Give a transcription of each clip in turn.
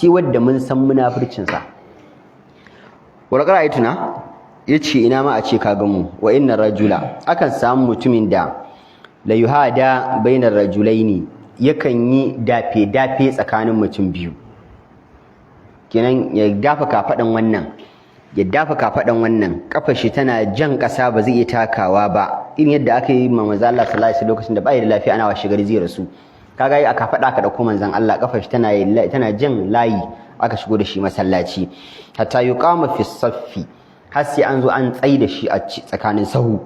sai wanda mun san munafircin sa wala qara'ituna yace ina ma a ce ka ga mu wa innar rajula akan samu mutumin da la yuhada bainar rajulaini yakan yi dafe tsakanin mutum biyu kenan ya dafa kafadan wannan kafar shi tana jan kasa ba zai iya takawa ba irin yadda aka yi ma manzo Allah sallallahu alaihi wasallam lokacin da bai da lafiya ana washe gari zai rasu kaga yi aka fada ka dauko manzon Allah kafar shi tana jan layi aka shigo da shi masallaci hatta yuqama fi saffi har sai an zo an tsai da shi a tsakanin sahu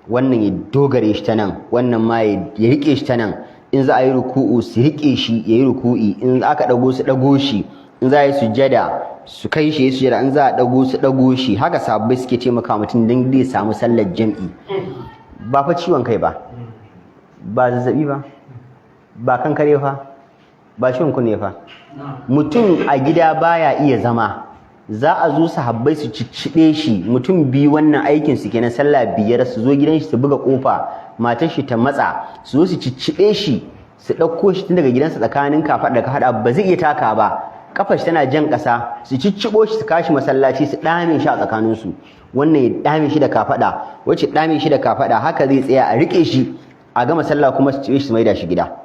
wannan ya dogare shi ta nan wannan ma ya rike shi ta nan in za a yi ruku'u su rike shi yayi ruku'i in aka dago su dago shi in za a yi sujjada su kai shi sujjada in za a dago su dago shi haka sabbai suke taimaka mutum dan zai samu sallar jami'i ba fa ciwon kai ba zazzabi ba kankare fa ba ciwon kunne fa mutum a gida baya iya zama za a zo sahabbai su ciccibe shi mutum biyu wannan aikin su kenan sallah biyar su zo gidan shi su buga kofa matar shi ta matsa su zo su ciccibe shi su dauko shi tun daga gidansa tsakanin kafada da kafada ba zai iya taka ba kafar shi tana jan kasa su ciccibo shi su kashi masallaci su dame shi a tsakanin su wannan ya dame shi da kafada wace dame shi da kafada haka zai tsaya a rike shi a gama sallah kuma su cibe shi su maida shi gida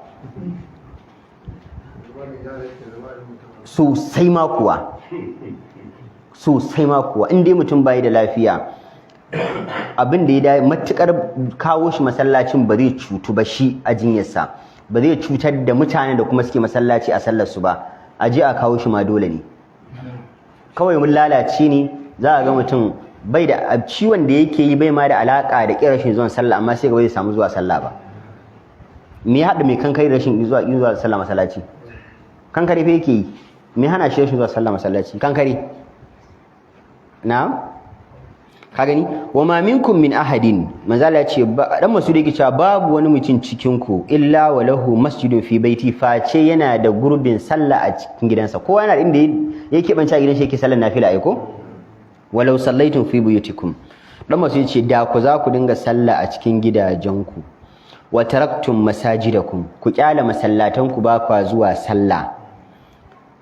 sosai ma kuwa in dai mutum bai da lafiya abin da ya dai matukar kawo shi masallacin ba zai cutu ba shi a jinyarsa ba zai cutar da mutanen da kuma suke masallaci a sallar su ba a je a kawo shi ma dole ne kawai mun lalace ne za a ga mutum bai da ciwon da yake yi bai ma da alaka da kirashin zuwan sallah amma sai ga bai samu zuwa sallah ba me ya hada mai kankare rashin zuwa sallah masallaci kankare fa yake yi me hana shi rashin zuwa sallah masallaci kankare na'am ka gani wa ma minkum min ahadin manzala ce dan masu da yake cewa babu wani mutum cikin ku illa walahu masjidun fi baiti face yana da gurbin sallah a cikin gidansa kowa yana inda yake banta a gidan shi yake sallar nafila ai ko walau sallaitum fi buyutikum dan masu yace da ku za ku dinga sallah a cikin gidajenku wa taraktum masajidakum ku kyala masallatanku ba kwa zuwa sallah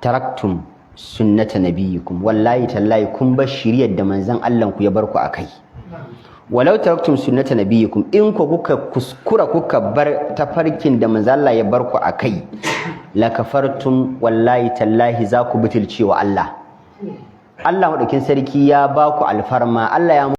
taraktum sunnata nabiyikum wallahi tallahi kun bar shiriyar da manzon Allah ku ya bar ku akai walau taraktum sunnata nabiyikum in ku kuka kuskura kuka bar tafarkin da manzon Allah ya bar ku akai la kafartum wallahi tallahi za ku butulce wa Allah madaukin sarki ya ba ku alfarma Allah ya